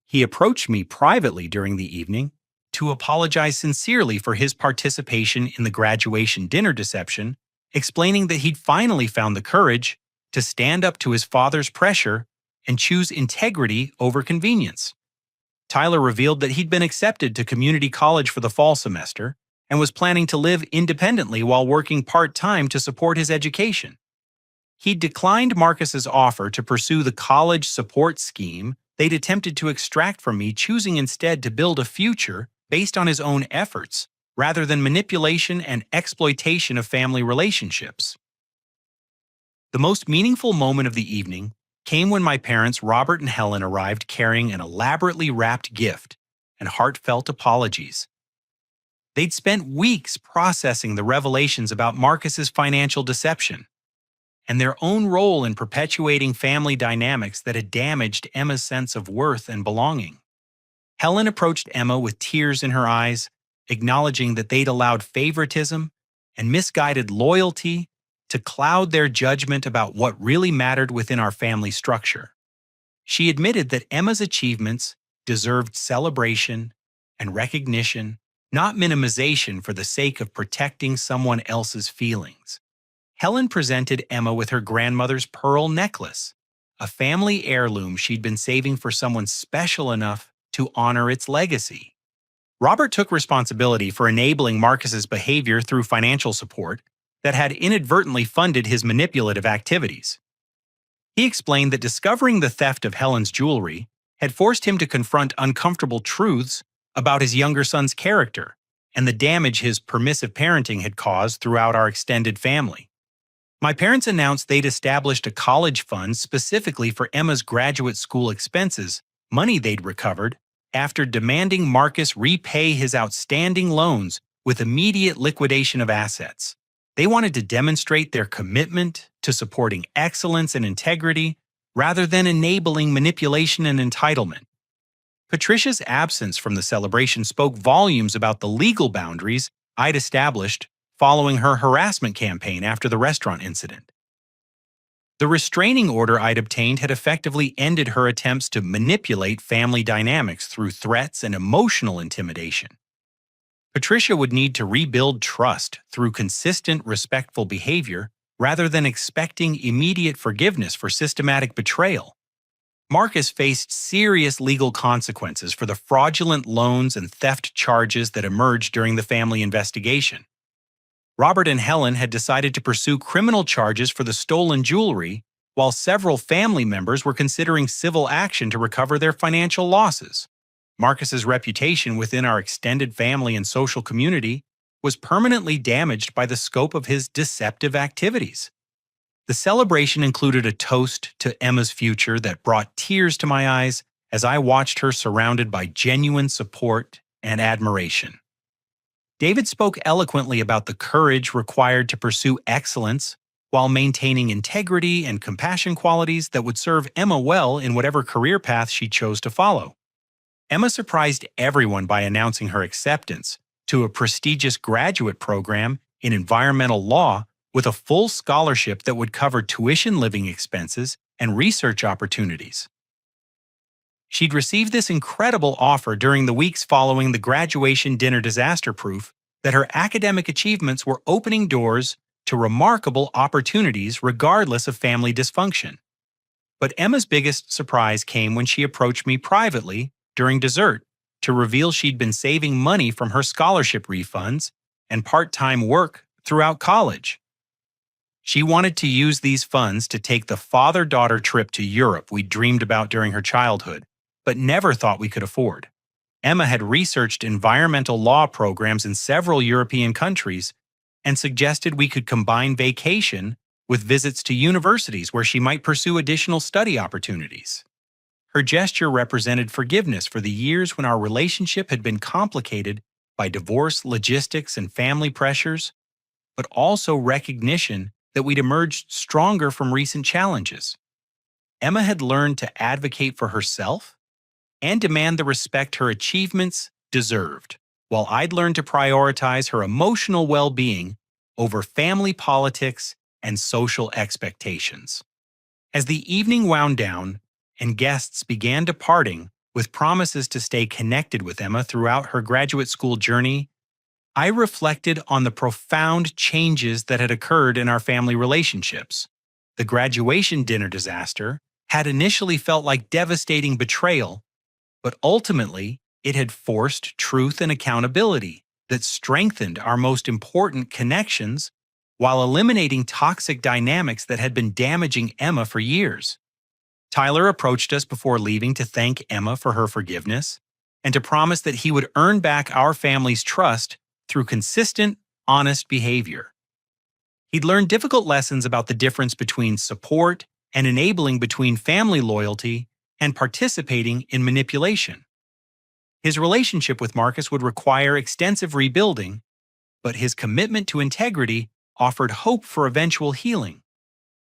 He approached me privately during the evening to apologize sincerely for his participation in the graduation dinner deception, explaining that he'd finally found the courage to stand up to his father's pressure and choose integrity over convenience. Tyler revealed that he'd been accepted to community college for the fall semester and was planning to live independently while working part-time to support his education. He declined Marcus's offer to pursue the college support scheme they'd attempted to extract from me, choosing instead to build a future based on his own efforts, rather than manipulation and exploitation of family relationships. The most meaningful moment of the evening came when my parents, Robert and Helen, arrived carrying an elaborately wrapped gift and heartfelt apologies. They'd spent weeks processing the revelations about Marcus's financial deception and their own role in perpetuating family dynamics that had damaged Emma's sense of worth and belonging. Helen approached Emma with tears in her eyes, acknowledging that they'd allowed favoritism and misguided loyalty to cloud their judgment about what really mattered within our family structure. She admitted that Emma's achievements deserved celebration and recognition, not minimization for the sake of protecting someone else's feelings. Helen presented Emma with her grandmother's pearl necklace, a family heirloom she'd been saving for someone special enough to honor its legacy. Robert took responsibility for enabling Marcus's behavior through financial support that had inadvertently funded his manipulative activities. He explained that discovering the theft of Helen's jewelry had forced him to confront uncomfortable truths about his younger son's character and the damage his permissive parenting had caused throughout our extended family. My parents announced they'd established a college fund specifically for Emma's graduate school expenses, money they'd recovered after demanding Marcus repay his outstanding loans with immediate liquidation of assets. They wanted to demonstrate their commitment to supporting excellence and integrity rather than enabling manipulation and entitlement. Patricia's absence from the celebration spoke volumes about the legal boundaries I'd established following her harassment campaign after the restaurant incident. The restraining order I'd obtained had effectively ended her attempts to manipulate family dynamics through threats and emotional intimidation. Patricia would need to rebuild trust through consistent, respectful behavior rather than expecting immediate forgiveness for systematic betrayal. Marcus faced serious legal consequences for the fraudulent loans and theft charges that emerged during the family investigation. Robert and Helen had decided to pursue criminal charges for the stolen jewelry, while several family members were considering civil action to recover their financial losses. Marcus's reputation within our extended family and social community was permanently damaged by the scope of his deceptive activities. The celebration included a toast to Emma's future that brought tears to my eyes as I watched her surrounded by genuine support and admiration. David spoke eloquently about the courage required to pursue excellence while maintaining integrity and compassion, qualities that would serve Emma well in whatever career path she chose to follow. Emma surprised everyone by announcing her acceptance to a prestigious graduate program in environmental law with a full scholarship that would cover tuition, living expenses, and research opportunities. She'd received this incredible offer during the weeks following the graduation dinner disaster, proof that her academic achievements were opening doors to remarkable opportunities regardless of family dysfunction. But Emma's biggest surprise came when she approached me privately during dessert to reveal she'd been saving money from her scholarship refunds and part-time work throughout college. She wanted to use these funds to take the father-daughter trip to Europe we'd dreamed about during her childhood, but never thought we could afford. Emma had researched environmental law programs in several European countries and suggested we could combine vacation with visits to universities where she might pursue additional study opportunities. Her gesture represented forgiveness for the years when our relationship had been complicated by divorce, logistics, and family pressures, but also recognition that we'd emerged stronger from recent challenges. Emma had learned to advocate for herself and demand the respect her achievements deserved, while I'd learned to prioritize her emotional well-being over family politics and social expectations. As the evening wound down and guests began departing with promises to stay connected with Emma throughout her graduate school journey, I reflected on the profound changes that had occurred in our family relationships. The graduation dinner disaster had initially felt like devastating betrayal, but ultimately it had forced truth and accountability that strengthened our most important connections while eliminating toxic dynamics that had been damaging Emma for years. Tyler approached us before leaving to thank Emma for her forgiveness and to promise that he would earn back our family's trust through consistent, honest behavior. He'd learned difficult lessons about the difference between support and enabling, between family loyalty and participating in manipulation. His relationship with Marcus would require extensive rebuilding, but his commitment to integrity offered hope for eventual healing.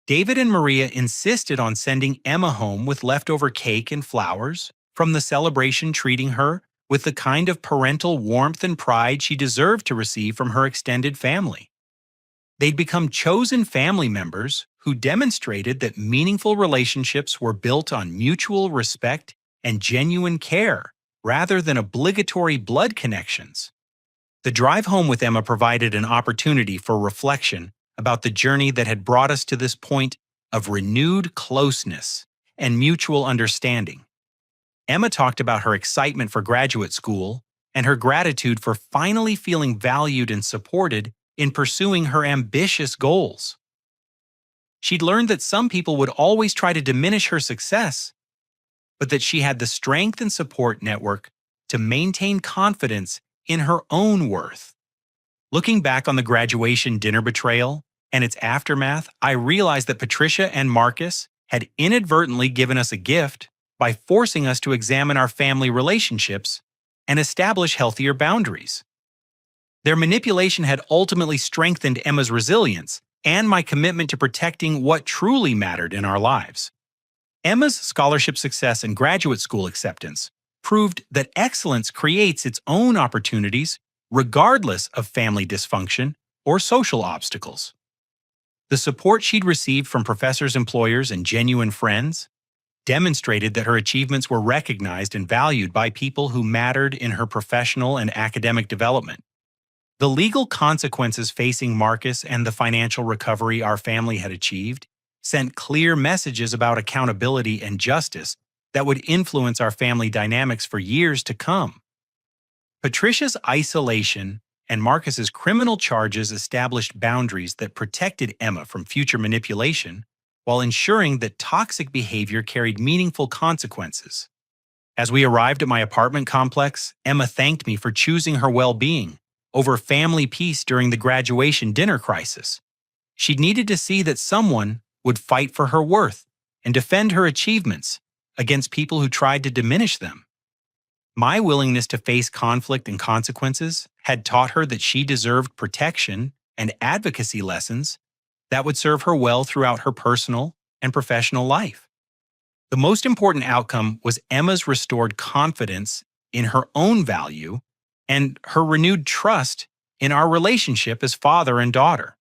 David and Maria insisted on sending Emma home with leftover cake and flowers from the celebration, treating her with the kind of parental warmth and pride she deserved to receive from her extended family. They'd become chosen family members who demonstrated that meaningful relationships were built on mutual respect and genuine care, rather than obligatory blood connections. The drive home with Emma provided an opportunity for reflection about the journey that had brought us to this point of renewed closeness and mutual understanding. Emma talked about her excitement for graduate school and her gratitude for finally feeling valued and supported in pursuing her ambitious goals. She'd learned that some people would always try to diminish her success, but that she had the strength and support network to maintain confidence in her own worth. Looking back on the graduation dinner betrayal and its aftermath, I realized that Patricia and Marcus had inadvertently given us a gift by forcing us to examine our family relationships and establish healthier boundaries. Their manipulation had ultimately strengthened Emma's resilience and my commitment to protecting what truly mattered in our lives. Emma's scholarship success and graduate school acceptance proved that excellence creates its own opportunities regardless of family dysfunction or social obstacles. The support she'd received from professors, employers, and genuine friends demonstrated that her achievements were recognized and valued by people who mattered in her professional and academic development. The legal consequences facing Marcus and the financial recovery our family had achieved sent clear messages about accountability and justice that would influence our family dynamics for years to come. Patricia's isolation and Marcus's criminal charges established boundaries that protected Emma from future manipulation while ensuring that toxic behavior carried meaningful consequences. As we arrived at my apartment complex, Emma thanked me for choosing her well-being over family peace during the graduation dinner crisis. She needed to see that someone would fight for her worth and defend her achievements against people who tried to diminish them. My willingness to face conflict and consequences had taught her that she deserved protection and advocacy lessons that would serve her well throughout her personal and professional life. The most important outcome was Emma's restored confidence in her own value and her renewed trust in our relationship as father and daughter.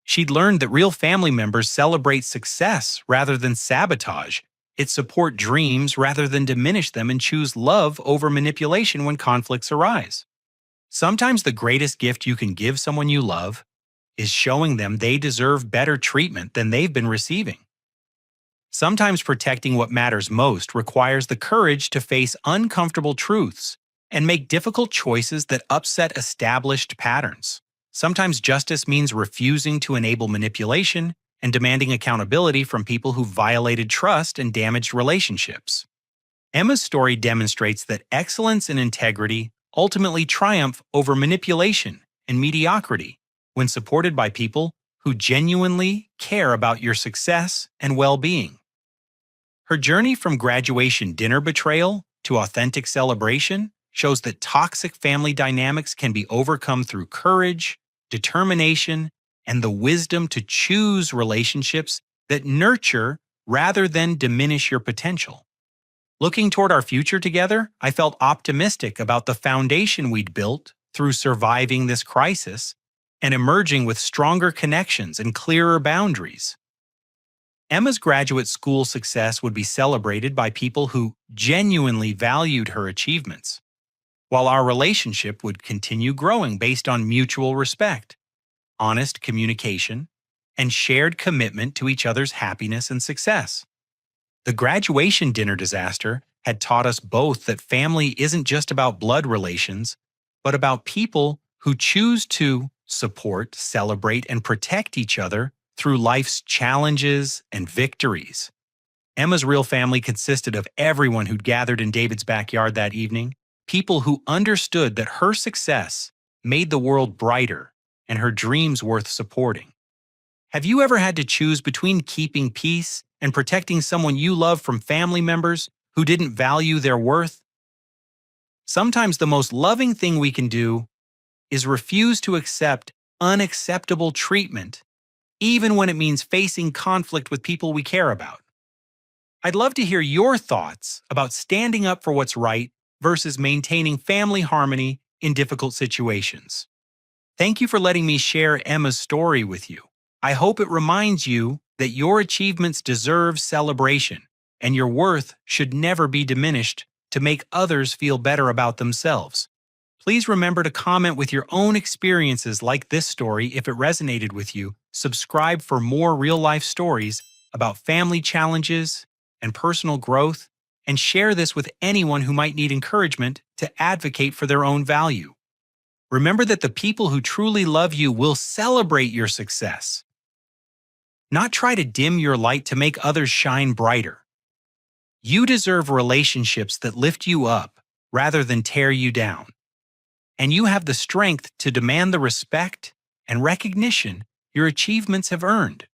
She'd learned that real family members celebrate success rather than sabotage, it support dreams rather than diminish them, and choose love over manipulation when conflicts arise. Sometimes the greatest gift you can give someone you love is showing them they deserve better treatment than they've been receiving. Sometimes protecting what matters most requires the courage to face uncomfortable truths and make difficult choices that upset established patterns. Sometimes justice means refusing to enable manipulation and demanding accountability from people who violated trust and damaged relationships. Emma's story demonstrates that excellence and integrity ultimately triumph over manipulation and mediocrity when supported by people who genuinely care about your success and well-being. Her journey from graduation dinner betrayal to authentic celebration shows that toxic family dynamics can be overcome through courage, determination, and the wisdom to choose relationships that nurture rather than diminish your potential. Looking toward our future together, I felt optimistic about the foundation we'd built through surviving this crisis and emerging with stronger connections and clearer boundaries. Emma's graduate school success would be celebrated by people who genuinely valued her achievements, while our relationship would continue growing based on mutual respect, honest communication, and shared commitment to each other's happiness and success. The graduation dinner disaster had taught us both that family isn't just about blood relations, but about people who choose to support, celebrate, and protect each other through life's challenges and victories. Emma's real family consisted of everyone who'd gathered in David's backyard that evening, people who understood that her success made the world brighter and her dreams worth supporting. Have you ever had to choose between keeping peace and protecting someone you love from family members who didn't value their worth? Sometimes the most loving thing we can do is refuse to accept unacceptable treatment, even when it means facing conflict with people we care about. I'd love to hear your thoughts about standing up for what's right versus maintaining family harmony in difficult situations. Thank you for letting me share Emma's story with you. I hope it reminds you that your achievements deserve celebration and your worth should never be diminished to make others feel better about themselves. Please remember to comment with your own experiences like this story if it resonated with you. Subscribe for more real-life stories about family challenges and personal growth, and share this with anyone who might need encouragement to advocate for their own value. Remember that the people who truly love you will celebrate your success, not try to dim your light to make others shine brighter. You deserve relationships that lift you up rather than tear you down. And you have the strength to demand the respect and recognition your achievements have earned.